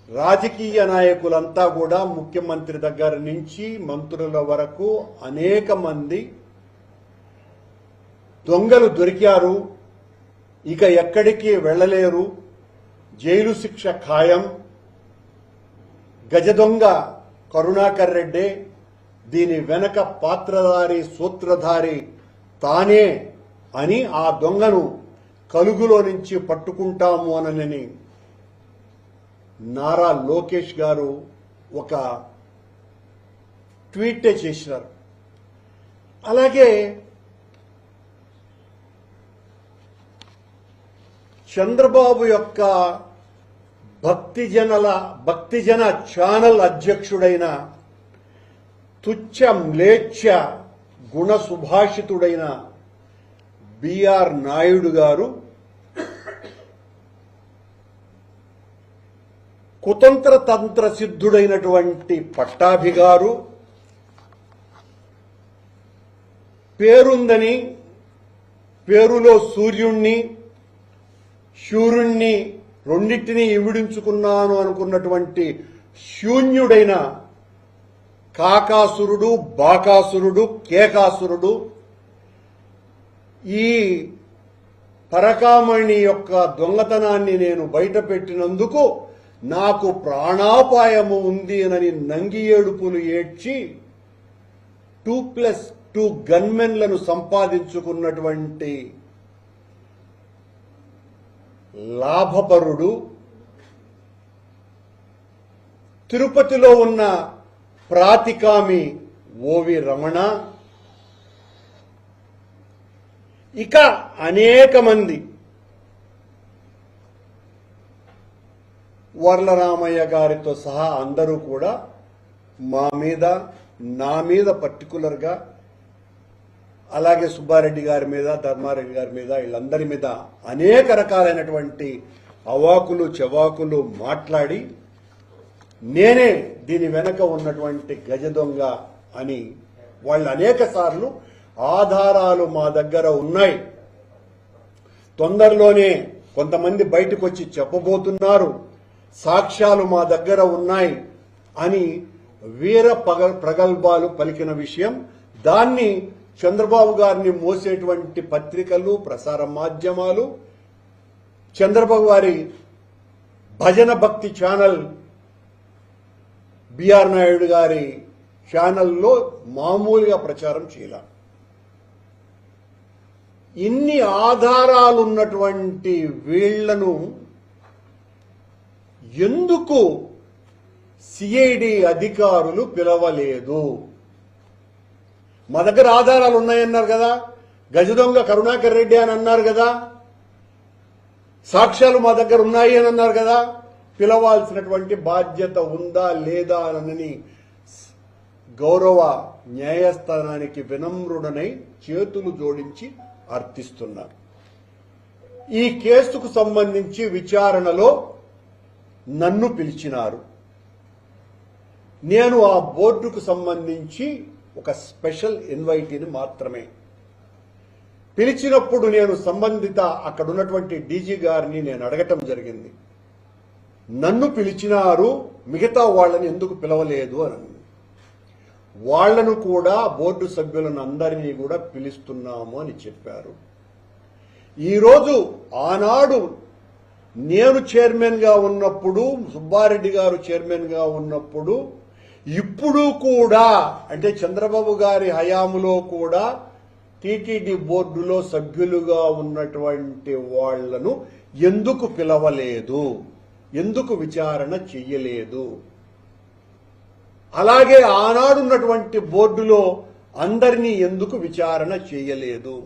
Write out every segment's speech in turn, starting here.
రాజకీయ నాయకులంతా కూడా ముఖ్యమంత్రి దగ్గర నుంచి మంత్రుల వరకు అనేక మంది దొంగలు దొరికారు. ఇక ఎక్కడికి వెళ్ళలేరు, జైలు శిక్ష ఖాయం, గజ దొంగ కరుణాకర్ రెడ్డి, దీని వెనక పాత్రధారి సూత్రధారి తానే అని ఆ దొంగను కలుగులో నుంచి పట్టుకుంటాము అనని నారా లోకేష్ గారు ఒక ట్వీట్ చేశారు. అలాగే చంద్రబాబు యొక్క భక్తిజన ఛానల్ అధ్యక్షుడైన తుచ్చ మ్లేచ్ఛ గుణ సుభాషితుడైన బిఆర్ నాయుడు గారు కుతంత్ర తంత్ర సిద్ధుడైనటువంటి పట్టాభి గారు పేరుందని పేరులో సూర్యుణ్ణి శూరుణ్ణి రెండింటినీ ఇమిడించుకున్నాను అనుకున్నటువంటి శూన్యుడైన కాకాసురుడు, బాకాసురుడు, కేకాసురుడు ఈ పరకామణి యొక్క దొంగతనాన్ని నేను బయటపెట్టినందుకు నాకు ప్రాణాపాయము ఉంది అని నంగి ఏడుపులు ఏడ్చి 2+2 గన్మెన్లను సంపాదించుకున్నటువంటి లాభపరుడు, తిరుపతిలో ఉన్న ప్రాతికామి ఓవి రమణ, ఇక అనేక మంది వర్లరామయ్య గారితో సహా అందరూ కూడా నా మీద పర్టికులర్గా, అలాగే సుబ్బారెడ్డి గారి మీద, ధర్మారెడ్డి గారి మీద, వీళ్ళందరి మీద అనేక రకాలైనటువంటి అవాకులు చెవాకులు మాట్లాడి నేనే దీని వెనక ఉన్నటువంటి గజ దొంగ అని వాళ్ళు అనేక సార్లు ఆధారాలు మా దగ్గర ఉన్నాయి, తొందరలోనే కొంతమంది బయటకు వచ్చి చెప్పబోతున్నారు, సాక్ష్యాలు మా దగ్గర ఉన్నాయి అని వీర ప్రగల్భాలు పలికిన విషయం. దాన్ని చంద్రబాబు గారిని మోసేటువంటి పత్రికలు, ప్రసార మాధ్యమాలు, చంద్రబాబు గారి భజన భక్తి ఛానల్ బిఆర్ నాయుడు గారి ఛానల్లో మామూలుగా ప్రచారం చేయాలి. ఇన్ని ఆధారాలున్నటువంటి వీళ్లను ఎందుకు సిఐడి అధికారులు పిలవలేదు? మా దగ్గర ఆధారాలు ఉన్నాయన్నారు కదా, గజ దొంగ కరుణాకర్ రెడ్డి అని అన్నారు కదా, సాక్ష్యాలు మా దగ్గర ఉన్నాయి అని అన్నారు కదా, పిలవాల్సినటువంటి బాధ్యత ఉందా లేదా అని గౌరవ న్యాయస్థానానికి వినమ్రుడనై చేతులు జోడించి అర్థిస్తున్నారు. ఈ కేసుకు సంబంధించి విచారణలో నన్ను పిలిచినారు. నేను ఆ బోర్డుకు సంబంధించి ఒక స్పెషల్ ఇన్వైటీని మాత్రమే పిలిచినప్పుడు నేను సంబంధిత అక్కడ ఉన్నటువంటి డీజీ గారిని నేను అడగటం జరిగింది, నన్ను పిలిచినారు, మిగతా వాళ్ళని ఎందుకు పిలవలేదు అని. వాళ్లను కూడా బోర్డు సభ్యులను అందరినీ కూడా పిలుస్తున్నాము అని చెప్పారు. ఈరోజు ఆనాడు నేను చైర్మన్ గా ఉన్నప్పుడు, సుబ్బారెడ్డి గారు చైర్మన్ గా ఉన్నప్పుడు, ఇప్పుడు కూడా అంటే చంద్రబాబు గారి హయాంలో కూడా టీటీడీ బోర్డులో సభ్యులుగా ఉన్నటువంటి వాళ్లను ఎందుకు పిలవలేదు, ఎందుకు విచారణ చెయ్యలేదు? అలాగే ఆనాడున్నటువంటి బోర్డులో అందరినీ ఎందుకు విచారణ చేయలేదు?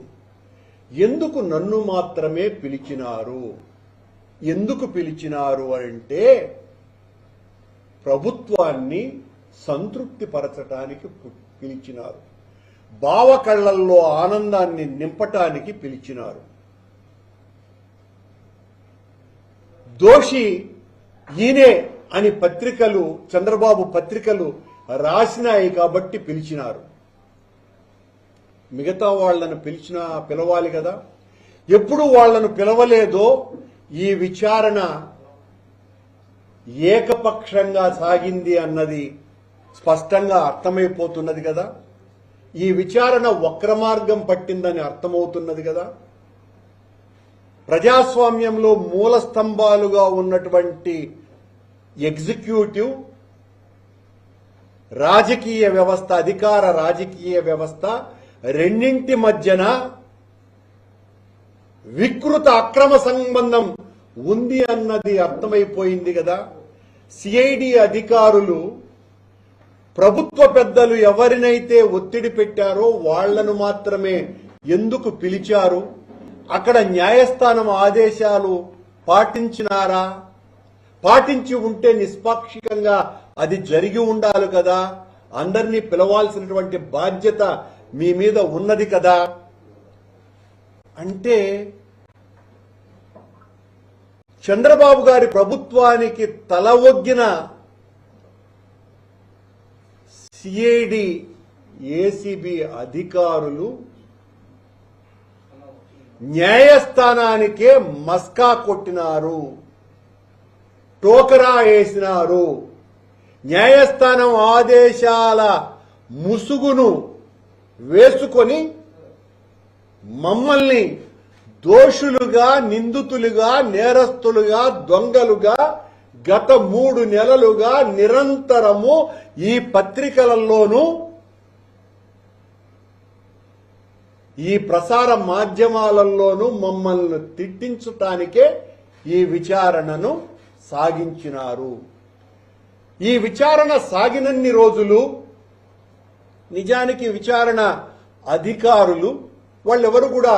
ఎందుకు నన్ను మాత్రమే పిలిచినారు? ఎందుకు పిలిచినారు అంటే ప్రభుత్వాన్ని సంతృప్తి పరచటానికి పిలిచినారు, బావ కళ్లల్లో ఆనందాన్ని నింపటానికి పిలిచినారు. దోషి ఈయనే అని పత్రికలు, చంద్రబాబు పత్రికలు రాసినాయి కాబట్టి పిలిచినారు. మిగతా వాళ్లను పిలవాలి కదా. ఎప్పుడు వాళ్లను పిలవలేదో ఈ విచారణ ఏకపక్షంగా సాగింది అన్నది స్పష్టంగా అర్థమైపోతున్నది కదా. ఈ విచారణ వక్రమార్గం పట్టిందని అర్థమవుతున్నది కదా. ప్రజాస్వామ్యంలో మూల స్తంభాలుగా ఉన్నటువంటి ఎగ్జిక్యూటివ్, రాజకీయ వ్యవస్థ, అధికార రాజకీయ వ్యవస్థ రెండింటి మధ్యన వికృత అక్రమ సంబంధం ఉంది అన్నది అర్థమైపోయింది కదా. సిఐడి అధికారులు ప్రభుత్వ పెద్దలు ఎవరినైతే ఒత్తిడి పెట్టారో వాళ్లను మాత్రమే ఎందుకు పిలిచారు? అక్కడ న్యాయస్థానం ఆదేశాలు పాటించినారా? పాటించి ఉంటే నిష్పాక్షికంగా అది జరిగి ఉండాలి కదా. అందరినీ పిలవాల్సినటువంటి బాధ్యత మీ మీద ఉన్నది కదా. అంటే చంద్రబాబు గారి ప్రభుత్వానికి తల ఒగ్గిన సిఐడి, ఏసీబీ అధికారులు న్యాయస్థానానికే మస్కా కొట్టినారు, టోకరా వేసినారు. న్యాయస్థానం ఆదేశాల ముసుగును వేసుకొని మమ్మల్ని దోషులుగా, నిందితులుగా, నేరస్తులుగా, దొంగలుగా గత 3 నెలలుగా నిరంతరము ఈ పత్రికలలోనూ ఈ ప్రసార మాధ్యమాలలోనూ మమ్మల్ని తిట్టించటానికే ఈ విచారణను సాగించినారు. ఈ విచారణ సాగినన్ని రోజులు నిజానికి విచారణ అధికారులు వాళ్ళెవరు కూడా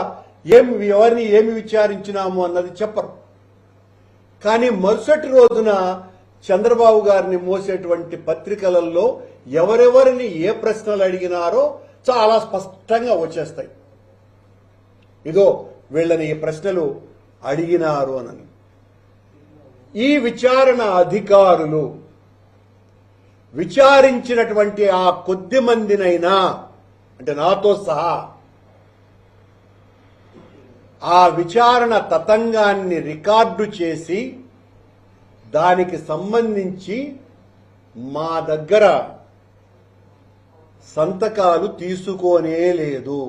ఎవరిని ఏమి విచారించినాము అన్నది చెప్పరు. కానీ మరుసటి రోజున చంద్రబాబు గారిని మోసేటువంటి పత్రికలలో ఎవరెవరిని ఏ ప్రశ్నలు అడిగినారో చాలా స్పష్టంగా వచ్చేస్తాయి. ఇదో వీళ్ళని ఈ ప్రశ్నలు అడిగినారు అని. ఈ విచారణ అధికారులు విచారించినటువంటి ఆ కొద్ది మందినైనా, అంటే నాతో సహా, ఆ విచారణ తతంగాన్ని రికార్డు చేసి దానికి సంబంధించి మా దగ్గర సంతకాలు తీసుకోనే లేదు.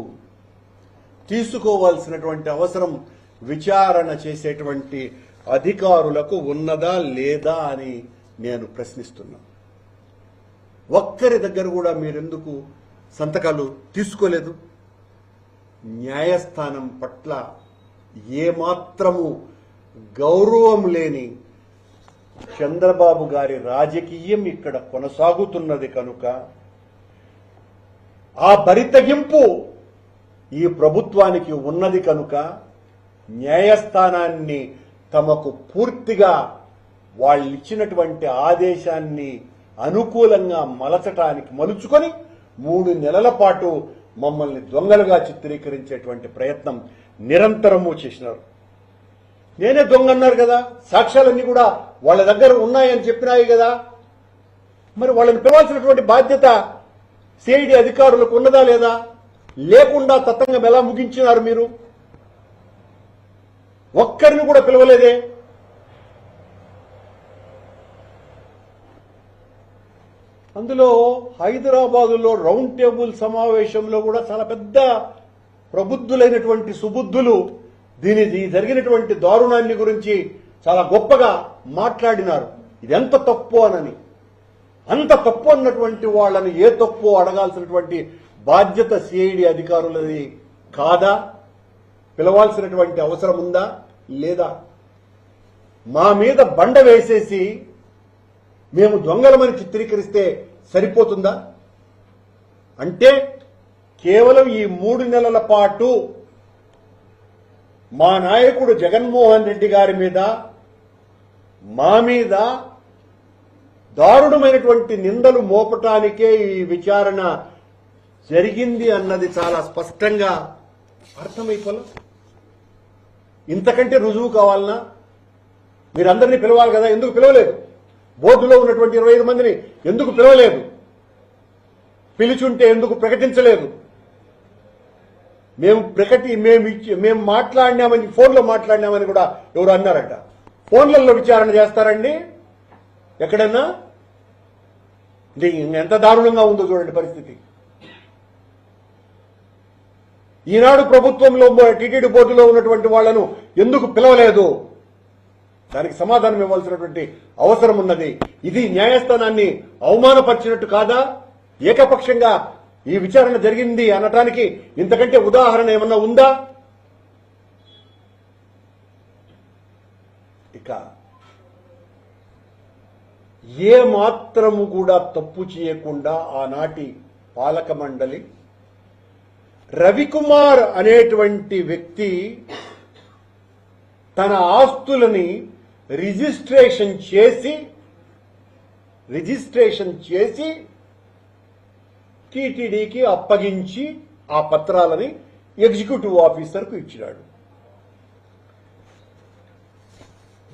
తీసుకోవాల్సినటువంటి అవసరం విచారణ చేసేటువంటి అధికారులకు ఉన్నదా లేదా అని నేను ప్రశ్నిస్తున్నా. ఒక్కరి దగ్గర కూడా మీరెందుకు సంతకాలు తీసుకోలేదు? న్యాయస్థానం పట్ల ఏమాత్రము గౌరవం లేని చంద్రబాబు గారి రాజకీయం ఇక్కడ కొనసాగుతున్నది కనుక ఆ బరితెగింపు ఈ ప్రభుత్వానికి ఉన్నది కనుక న్యాయస్థానాన్ని తమకు పూర్తిగా వాళ్ళు ఇచ్చినటువంటి ఆదేశాన్ని అనుకూలంగా మలుచుకొని 3 నెలల పాటు మమ్మల్ని దొంగలుగా చిత్రీకరించేటువంటి ప్రయత్నం నిరంతరము చేసినారు. నేనే దొంగ అన్నారు కదా, సాక్ష్యాలన్నీ కూడా వాళ్ళ దగ్గర ఉన్నాయని చెప్పినాయి కదా. మరి వాళ్ళని పిలవాల్సినటువంటి బాధ్యత సిఐడి అధికారులకు ఉన్నదా లేదా? లేకుండా తతంగం ఎలా ముగించినారు మీరు? ఒక్కరిని కూడా పిలవలేదే. అందులో హైదరాబాదులో రౌండ్ టేబుల్ సమావేశంలో కూడా చాలా పెద్ద ప్రబుద్ధులైనటువంటి సుబుద్ధులు దీని జరిగినటువంటి దారుణాన్ని గురించి చాలా గొప్పగా మాట్లాడినారు. ఇది ఎంత తప్పు అనని. అంత తప్పు అన్నటువంటి వాళ్ళని ఏ తప్పు అడగాల్సినటువంటి బాధ్యత సిఐడి అధికారులది కాదా? పిలవాల్సినటువంటి అవసరం ఉందా లేదా? మా మీద బండ వేసేసి మేము దొంగలమని చిత్రీకరిస్తే సరిపోతుందా? అంటే కేవలం ఈ 3 నెలల పాటు మా నాయకుడు జగన్మోహన్ రెడ్డి గారి మీద, మా మీద దారుణమైనటువంటి నిందలు మోపటానికే ఈ విచారణ జరిగింది అన్నది చాలా స్పష్టంగా అర్థమైపోలే. ఇంతకంటే రుజువు కావాలనా? మీరందరినీ పిలవాలి కదా, ఎందుకు పిలవలేదు? బోర్డులో ఉన్నటువంటి 25 మందిని ఎందుకు పిలవలేదు? పిలిచుంటే ఎందుకు ప్రకటించలేదు? మేము మాట్లాడినామని, ఫోన్లో మాట్లాడినామని కూడా ఎవరు అన్నారట. ఫోన్లలో విచారణ చేస్తారండి ఎక్కడన్నా? ఎంత దారుణంగా ఉందో చూడండి పరిస్థితి. ఈనాడు ప్రభుత్వంలో టీటీడీ బోర్డులో ఉన్నటువంటి వాళ్లను ఎందుకు పిలవలేదు? దానికి సమాధానం ఇవ్వాల్సినటువంటి అవసరం ఉన్నది. ఇది న్యాయస్థానాన్ని అవమానపరిచినట్టు కాదా? ఏకపక్షంగా ఈ విచారణ జరిగింది అనటానికి ఇంతకంటే ఉదాహరణ ఏమన్నా ఉందా? ఇక ఏ మాత్రము కూడా తప్పు చేయకుండా ఆనాటి పాలక మండలి రవికుమార్ అనేటువంటి వ్యక్తి తన ఆస్తులని రిజిస్ట్రేషన్ చేసి టీటీడీకి అప్పగించి ఆ పత్రాలని ఎగ్జిక్యూటివ్ ఆఫీసర్కు ఇచ్చినాడు.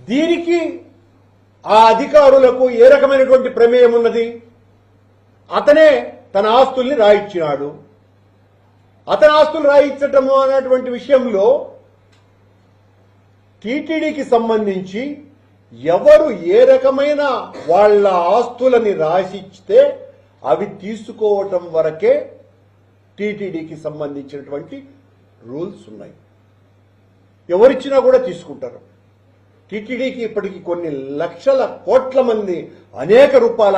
దీనికి ఆ అధికారులకు ఏ రకమైనటువంటి ప్రమేయం ఉన్నది? అతనే తన ఆస్తుల్ని రాయిచ్చినాడు. అతని ఆస్తులు రాయించటము అనేటువంటి విషయంలో టీటీడీకి సంబంధించి ఎవరు ఏ రకమైన వాళ్ళ ఆస్తులని రాసిస్తే అవి తీసుకోవటం వరకే టీటీడీకి సంబంధించినటువంటి రూల్స్ ఉన్నాయి. ఎవరిచ్చినా కూడా తీసుకుంటారు. టీటీడీకి ఇప్పటికి కొన్ని లక్షల కోట్ల మంది అనేక రూపాయల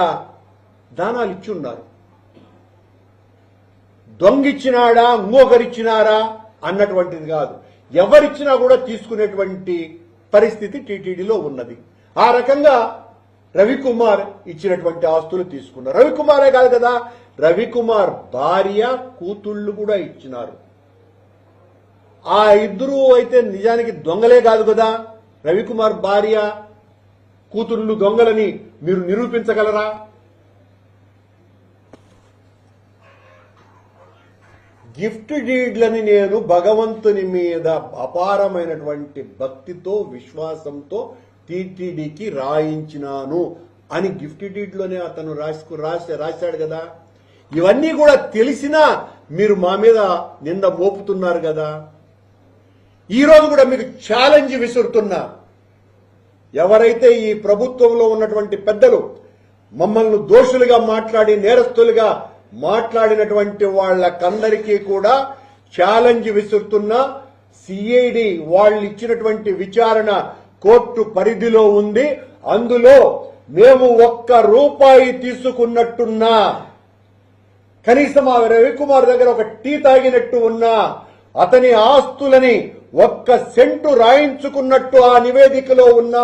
దానాలు ఇచ్చి ఉన్నారు. దొంగిచ్చినాడా, ఇంకొకరిచ్చినారా అన్నటువంటిది కాదు. ఎవరిచ్చినా కూడా తీసుకునేటువంటి పరిస్థితి టీటీడీలో ఉన్నది. ఆ రకంగా రవికుమార్ ఇచ్చినటువంటి ఆస్తులు తీసుకున్నారు. రవికుమారే కాదు కదా, రవికుమార్ భార్య, కూతుళ్లు కూడా ఇచ్చినారు. ఆ ఇద్దరు అయితే నిజానికి దొంగలే కాదు కదా. రవికుమార్ భార్య, కూతుళ్లు దొంగలని మీరు నిరూపించగలరా? గిఫ్ట్ డీడ్లని నేను భగవంతుని మీద అపారమైనటువంటి భక్తితో, విశ్వాసంతో టీటీడీకి రాయించినాను అని గిఫ్ట్ డీడ్లోనే అతను రాశాడు కదా. ఇవన్నీ కూడా తెలిసినా మీరు మా మీద నింద మోపుతున్నారు కదా. ఈ రోజు కూడా మీకు ఛాలెంజ్ విసురుతున్నా. ఎవరైతే ఈ ప్రభుత్వంలో ఉన్నటువంటి పెద్దలు మమ్మల్ని దోషులుగా మాట్లాడి, నేరస్తులుగా మాట్లాడినటువంటి వాళ్ళకందరికీ కూడా ఛాలెంజ్ విసురుతున్నా. సిఐడి వాళ్ళు ఇచ్చినటువంటి విచారణ కోర్టు పరిధిలో ఉంది. అందులో మేము ₹1 తీసుకున్నట్టున్నా, కనీసం ఆ రవికుమార్ దగ్గర ఒక టీ తాగినట్టు ఉన్నా, అతని ఆస్తులని 1 సెంటు రాయించుకున్నట్టు ఆ నివేదికలో ఉన్న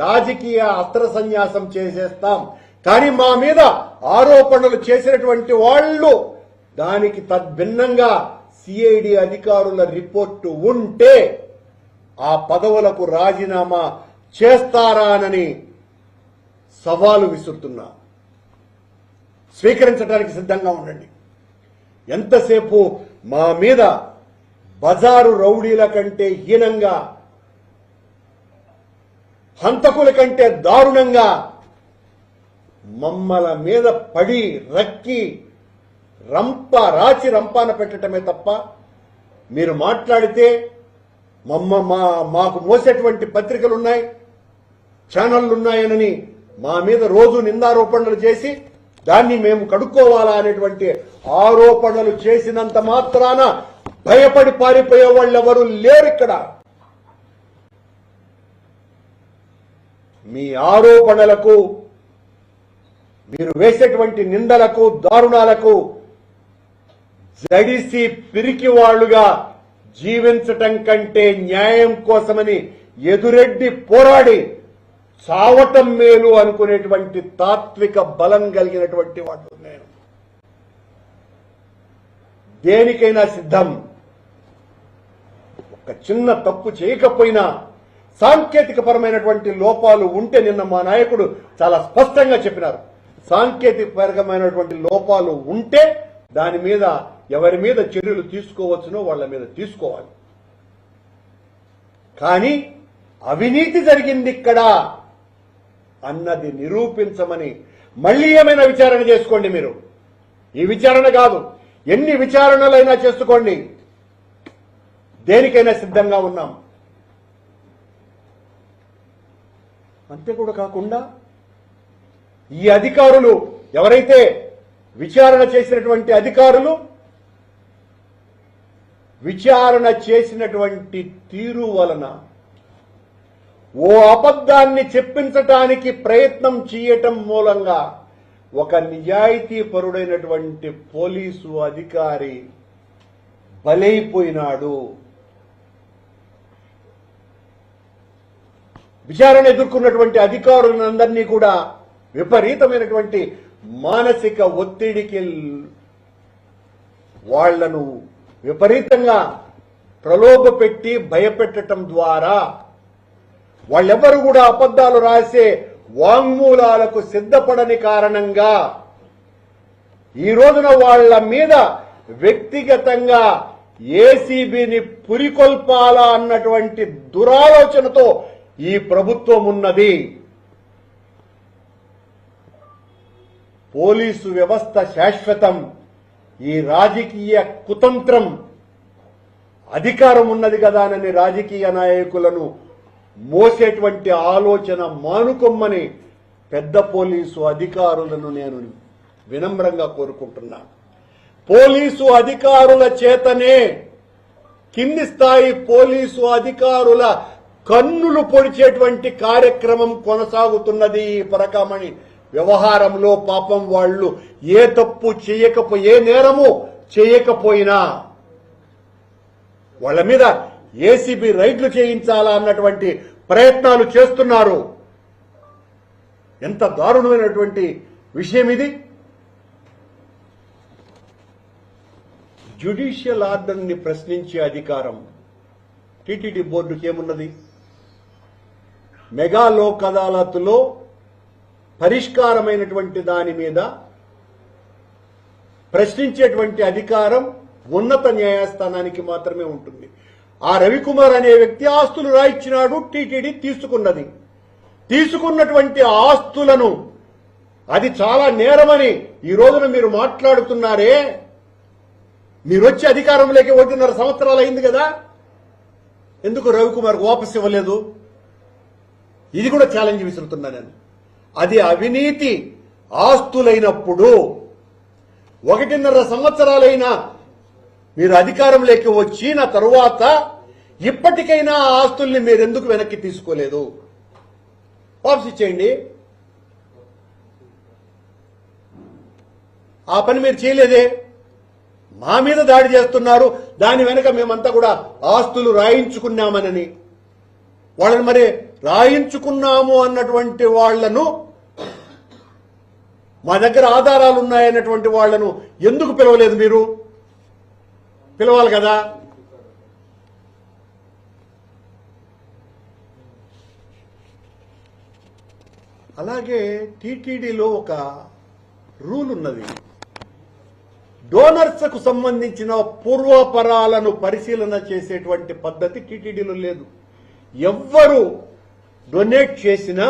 రాజకీయ అస్త్ర సన్యాసం చేసేస్తాం. కానీ మా మీద ఆరోపణలు చేసినటువంటి వాళ్ళు దానికి తద్భిన్నంగా సిఐడి అధికారుల రిపోర్టు ఉంటే ఆ పదవులకు రాజీనామా చేస్తారానని సవాలు విసురుతున్నా. స్వీకరించడానికి సిద్ధంగా ఉండండి. ఎంతసేపు మా మీద బజారు రౌడీల కంటే హీనంగా, హంతకుల కంటే దారుణంగా మమ్మల మీద పడి రక్కి రంపాన పెట్టడమే తప్ప మీరు మాట్లాడితే మాకు మోసేటువంటి పత్రికలున్నాయి, ఛానళ్లున్నాయనని మా మీద రోజు నిందారోపణలు చేసి దాన్ని మేము కడుక్కోవాలా అనేటువంటి ఆరోపణలు చేసినంత మాత్రాన భయపడి పారిపోయే వాళ్ళు ఎవరు లేరు ఇక్కడ. మీ ఆరోపణలకు, మీరు వేసేటువంటి నిందలకు, దారుణాలకు జడిసి పిరికి వాళ్లుగా జీవించటం కంటే న్యాయం కోసమని ఎదురెడ్డి పోరాడి చావటం మేలు అనుకునేటువంటి తాత్విక బలం కలిగినటువంటి వాడు నేను. దేనికైనా సిద్ధం. ఒక చిన్న తప్పు చేయకపోయినా సాంకేతిక పరమైనటువంటి లోపాలు ఉంటే, నిన్న మా నాయకుడు చాలా స్పష్టంగా చెప్పినారు, సాంకేతిక పరమైనటువంటి లోపాలు ఉంటే దాని మీద ఎవరి మీద చర్యలు తీసుకోవచ్చునో వాళ్ళ మీద తీసుకోవాలి. కానీ అవినీతి జరిగింది ఇక్కడ అన్నది నిరూపించమని మళ్ళీ ఏమైనా విచారణ చేసుకోండి. మీరు ఈ విచారణ కాదు, ఎన్ని విచారణలైనా చేసుకోండి. దేనికైనా సిద్ధంగా ఉన్నాం. అంతే కూడా కాకుండా ఈ అధికారులు ఎవరైతే విచారణ చేసినటువంటి అధికారులు విచారణ చేసినటువంటి తీరు వలన ఓ అబద్ధాన్ని చెప్పించటానికి ప్రయత్నం చేయటం మూలంగా ఒక నిజాయితీ పరుడైనటువంటి పోలీసు అధికారి బలైపోయినాడు. విచారణ ఎదుర్కొన్నటువంటి అధికారులందరినీ కూడా విపరీతమైనటువంటి మానసిక ఒత్తిడికి వాళ్లను విపరీతంగా ప్రలోభపెట్టి భయపెట్టడం ద్వారా వాళ్ళెవ్వరూ కూడా అబద్ధాలు రాసే వాంగ్మూలాలకు సిద్ధపడని కారణంగా ఈ రోజున వాళ్ల మీద వ్యక్తిగతంగా ఏసీబీని పురికొల్పాలా అన్నటువంటి దురాలోచనతో ఈ ప్రభుత్వం ఉన్నది. పోలీసు వ్యవస్థ శాశ్వతం. ఈ రాజకీయ కుతంత్రం అధికారం ఉన్నది కదానని రాజకీయ నాయకులను మోసేటువంటి ఆలోచన మానుకొమ్మని పెద్ద పోలీసు అధికారులను నేను వినమ్రంగా కోరుకుంటున్నాను. పోలీసు అధికారుల చేతనే కింది స్థాయి పోలీసు అధికారుల కన్నులు పొడిచేటువంటి కార్యక్రమం కొనసాగుతున్నది. ఈ పరకామణి వ్యవహారంలో పాపం వాళ్ళు ఏ తప్పు చేయకపోయి ఏ నేరము చేయకపోయినా వాళ్ళ మీద ఏసీబీ రైడ్లు చేయించాలా అన్నటువంటి ప్రయత్నాలు చేస్తున్నారు. ఎంత దారుణమైనటువంటి విషయం ఇది. జ్యుడిషియల్ ఆర్డర్ని ప్రశ్నించే అధికారం టీటీడీ బోర్డుకి ఏమున్నది? మెగా లోక్ అదాలత్లో పరిష్కారమైనటువంటి దాని మీద ప్రశ్నించేటువంటి అధికారం ఉన్నత న్యాయస్థానానికి మాత్రమే ఉంటుంది. ఆ రవికుమార్ అనే వ్యక్తి ఆస్తులు రాయించినాడు, టీటీడీ తీసుకున్నది. తీసుకున్నటువంటి ఆస్తులను అది చాలా నేరమని ఈ రోజున మీరు మాట్లాడుతున్నారే. మీరు వచ్చి అధికారంలోకి 1.5 సంవత్సరాలు అయింది కదా, ఎందుకు రవికుమార్ వాపసు ఇవ్వలేదు? ఇది కూడా ఛాలెంజ్ విసురుతున్నా నేను. అది అవినీతి ఆస్తులైనప్పుడు 1.5 సంవత్సరాలైనా మీరు అధికారంలోకి వచ్చిన తరువాత ఇప్పటికైనా ఆ ఆస్తుల్ని మీరు ఎందుకు వెనక్కి తీసుకోలేదు? వాపసు ఇచ్చేయండి. ఆ పని మీరు చేయలేదే. మా మీద దాడి చేస్తున్నారు, దాని వెనక మేమంతా కూడా ఆస్తులు రాయించుకున్నామనని. వాళ్ళని మరి రాయించుకున్నాము అన్నటువంటి వాళ్లను, మా దగ్గర ఆధారాలు ఉన్నాయన్నటువంటి వాళ్లను ఎందుకు పిలవలేదు? మీరు పిలవాలి కదా. అలాగే టీటీడీలో ఒక రూల్ ఉన్నది. డోనర్స్కు సంబంధించిన పూర్వాపరాలను పరిశీలన చేసేటువంటి పద్ధతి టీటీడీలో లేదు. ఎవ్వరు డొనేట్ చేసినా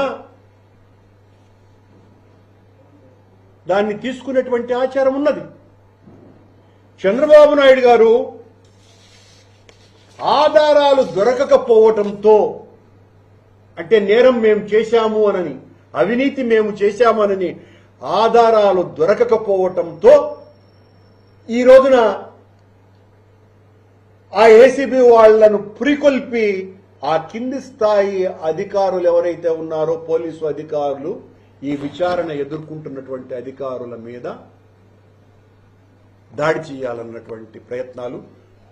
దాన్ని తీసుకునేటువంటి ఆచారం ఉన్నది. చంద్రబాబు నాయుడు గారు ఆధారాలు దొరకకపోవటంతో, అంటే నేరం మేము చేశాము అనని, అవినీతి మేము చేశామనని ఆధారాలు దొరకకపోవటంతో ఈ రోజున ఆ ఏసీబీ వాళ్లను పురికొల్పి ఆ కింది స్థాయి అధికారులు ఎవరైతే ఉన్నారో పోలీసు అధికారులు, ఈ విచారణ ఎదుర్కొంటున్నటువంటి అధికారుల మీద దాడి చేయాలన్నటువంటి ప్రయత్నాలు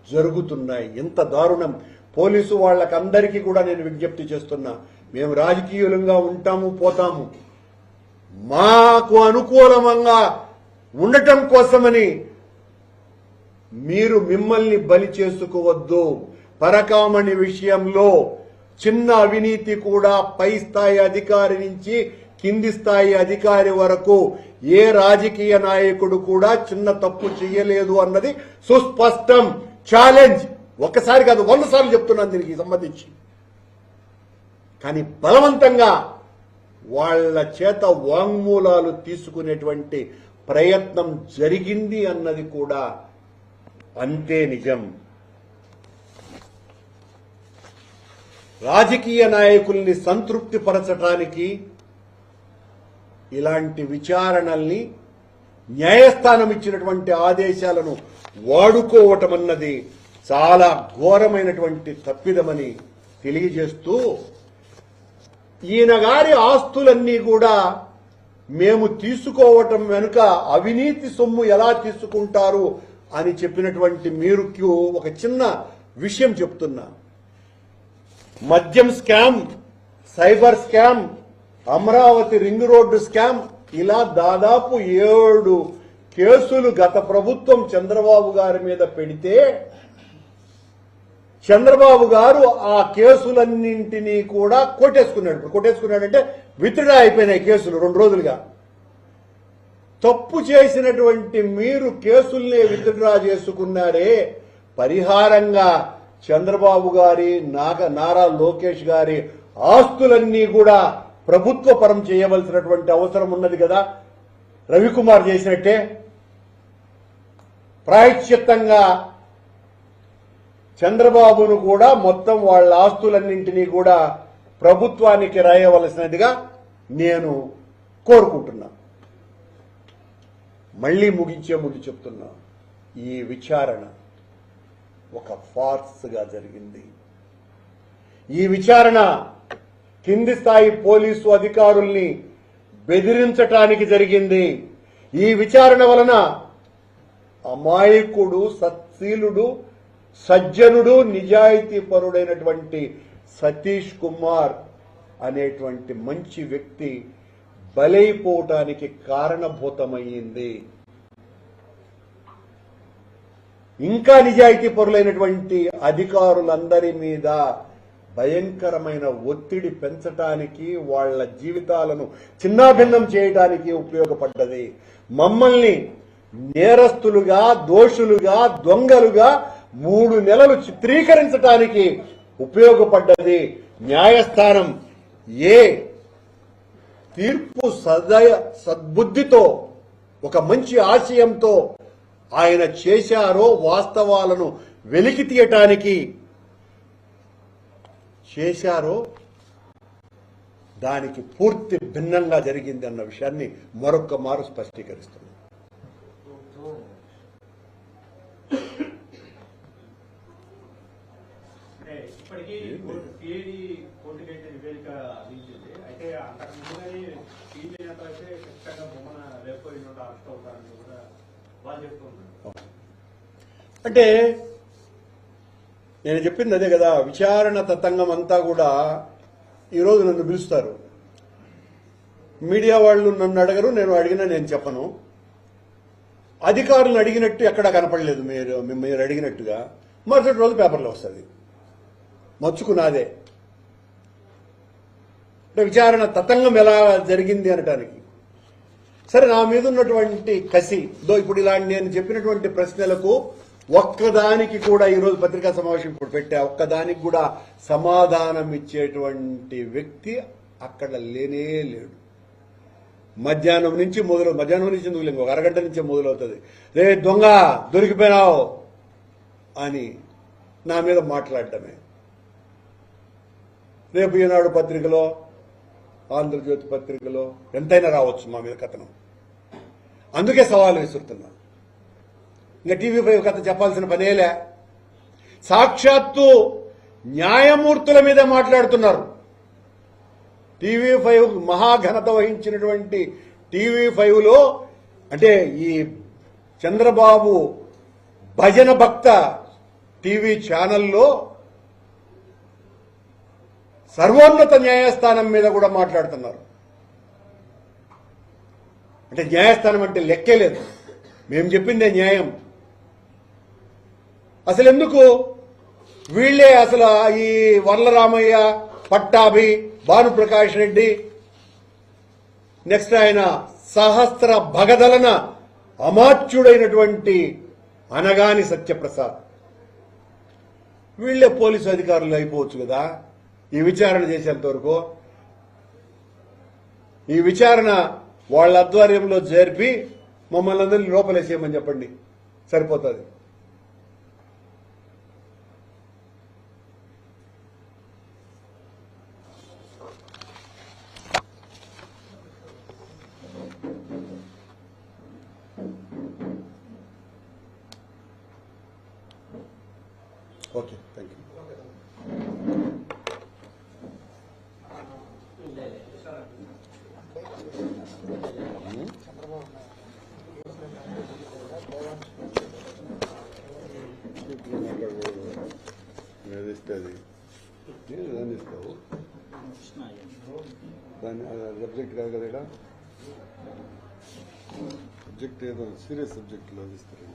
జరుగుతున్నాయి. ఎంత దారుణం! పోలీసు వాళ్ళకందరికీ కూడా నేను విజ్ఞప్తి చేస్తున్నా, మేము రాజకీయంగా ఉంటాము, పోతాము. మాకు అనుకూలంగా ఉండటం కోసమని మీరు మిమ్మల్ని బలి చేసుకోవద్దు. పరకామణి విషయంలో చిన్న అవినీతి కూడా పై స్థాయి అధికారి నుంచి కింది స్థాయి అధికారి వరకు ఏ రాజకీయ నాయకుడు కూడా చిన్న తప్పు చేయలేదు అన్నది సుస్పష్టం. ఛాలెంజ్ ఒక్కసారి కాదు 100 సార్లు చెప్తున్నాను దీనికి సంబంధించి. కానీ బలవంతంగా వాళ్ల చేత వాంగ్మూలాలు తీసుకునేటువంటి ప్రయత్నం జరిగింది అన్నది కూడా అంతే నిజం. రాజకీయ నాయకుల్ని సంతృప్తిపరచడానికి ఇలాంటి విచారణల్ని న్యాయస్థానం ఇచ్చినటువంటి ఆదేశాలను వాడుకోవటం అన్నది చాలా ఘోరమైనటువంటి తప్పిదమని తెలియజేస్తూ, ఈయన గారి ఆస్తులన్నీ కూడా మేము తీసుకోవటం వెనుక అవినీతి సొమ్ము ఎలా తీసుకుంటారు అని చెప్పినటువంటి మీరుకు ఒక చిన్న విషయం చెప్తున్నా. మద్యం scam, cyber scam, Amaravati ring road scam, ఇలా దాదాపు 7 కేసులు గత ప్రభుత్వం చంద్రబాబు గారి మీద పెడితే చంద్రబాబు గారు ఆ కేసులన్నింటినీ కూడా కొట్టేసుకున్నాడంటే విత్డ్రా అయిపోయినాయి కేసులు 2 రోజులుగా. తప్పు చేసినటువంటి మీరు కేసుల్ని విత్డ్రా చేసుకున్నారే, పరిహారంగా చంద్రబాబు గారి నారా లోకేష్ గారి ఆస్తులన్నీ కూడా ప్రభుత్వ పరం చేయవలసినటువంటి అవసరం ఉన్నది కదా. రవికుమార్ చేసినట్టే ప్రాయశ్చిత్తంగా చంద్రబాబును కూడా మొత్తం వాళ్ళ ఆస్తులన్నింటినీ కూడా ప్రభుత్వానికి రాయవలసినదిగా నేను కోరుకుంటున్నా. మళ్లీ ముగించే ముందు చెప్తున్నా, ఈ విచారణ ఒక ఫార్స్ గా జరిగింది. ఈ విచారణ కింది స్థాయి పోలీసు అధికారుల్ని బెదిరించటానికి జరిగింది. ఈ విచారణ వలన అమాయకుడు, సత్శీలుడు, సజ్జనుడు, నిజాయితీ పరుడైనటువంటి సతీష్ కుమార్ అనేటువంటి మంచి వ్యక్తి బలైపోవటానికి కారణభూతమయ్యింది. ఇంకా నిజాయితీ పరులైనటువంటి అధికారులందరి మీద భయంకరమైన ఒత్తిడి పెంచటానికి, వాళ్ల జీవితాలను చిన్నాభిన్నం చేయడానికి ఉపయోగపడ్డది. మమ్మల్ని నేరస్తులుగా, దోషులుగా, దొంగలుగా 3 నెలలు చిత్రీకరించడానికి ఉపయోగపడ్డది. న్యాయస్థానం ఏ తీర్పు సద్బుద్ధితో, ఒక మంచి ఆశయంతో ఆయన చేశారో, వాస్తవాలను వెలికి తీయటానికి చేశారో, దానికి పూర్తి భిన్నంగా జరిగింది అన్న విషయాన్ని మరొక్క మారు స్పష్టీకరిస్తుంది. ఇప్పటికీ సిఐడి కోర్టుకైతే నివేదిక అందించింది. అయితే అంతకు ముందుగానే టీవీ నేతలు అయితే ఖచ్చితంగా బొమ్మన రేపు అరెస్ట్ అవుతారని కూడా వాళ్ళు చెప్తున్నారు. అంటే నేను చెప్పింది అదే కదా, విచారణ తతంగం అంతా కూడా ఈరోజు నన్ను పిలుస్తారు. మీడియా వాళ్ళు నన్ను అడగరు, నేను చెప్పను. అధికారులను అడిగినట్టు ఎక్కడా కనపడలేదు. మీరు అడిగినట్టుగా మరుసటి రోజు పేపర్లో వస్తుంది. మచ్చుకున్నాదే అంటే విచారణ తతంగం ఎలా జరిగింది అనటానికి. సరే, నా మీద ఉన్నటువంటి కసి ఇప్పుడు ఇలాంటి నేను చెప్పినటువంటి ప్రశ్నలకు ఒక్కదానికి కూడా ఈరోజు పత్రికా సమావేశం ఇప్పుడు పెట్టా, ఒక్కదానికి కూడా సమాధానం ఇచ్చేటువంటి వ్యక్తి అక్కడ లేనే లేడు. మధ్యాహ్నం నుంచి ఇంకొక అరగంట నుంచే మొదలవుతుంది. రే దొంగ దొరికిపోయినావు అని నా మీద మాట్లాడటమే. రేపు ఈనాడు పత్రికలో, ఆంధ్రజ్యోతి పత్రికలో ఎంతైనా రావచ్చు మా మీద కథనం. అందుకే సవాలు విసురుతున్నా. ఇంకా టీవీ5 కథ చెప్పాల్సిన పనేలే. సాక్షాత్తు న్యాయమూర్తుల మీద మాట్లాడుతున్నారు. టీవీ5 మహాఘనత వహించినటువంటి టీవీ5లో, అంటే ఈ చంద్రబాబు భజన భక్త టీవీ ఛానల్లో సర్వోన్నత న్యాయస్థానం మీద కూడా మాట్లాడుతున్నారు. అంటే న్యాయస్థానం అంటే లెక్కే లేదు. మేము చెప్పిందే న్యాయం. అసలు ఎందుకు వీళ్లే అసలు ఈ వర్లరామయ్య, పట్టాభి, భానుప్రకాష్ రెడ్డి, నెక్స్ట్ ఆయన సహస్ర భగదలన అమాత్యుడైనటువంటి అనగాని సత్యప్రసాద్, వీళ్లే పోలీసు అధికారులు అయిపోవచ్చు కదా ఈ విచారణ చేసేంత వరకు. ఈ విచారణ వాళ్ళ ఆధ్వర్యంలో జరిపి మమ్మల్ని అందరినీ లోపలేసేయమని చెప్పండి, సరిపోతుంది. Okay thank you. ఏదిస్తే అది దాన్ని ఇస్తావు దాన్ని సబ్జెక్ట్ కాదు కదా ఇక్కడ సబ్జెక్ట్ ఏదో సీరియస్ సబ్జెక్ట్లో అది ఇస్తారు.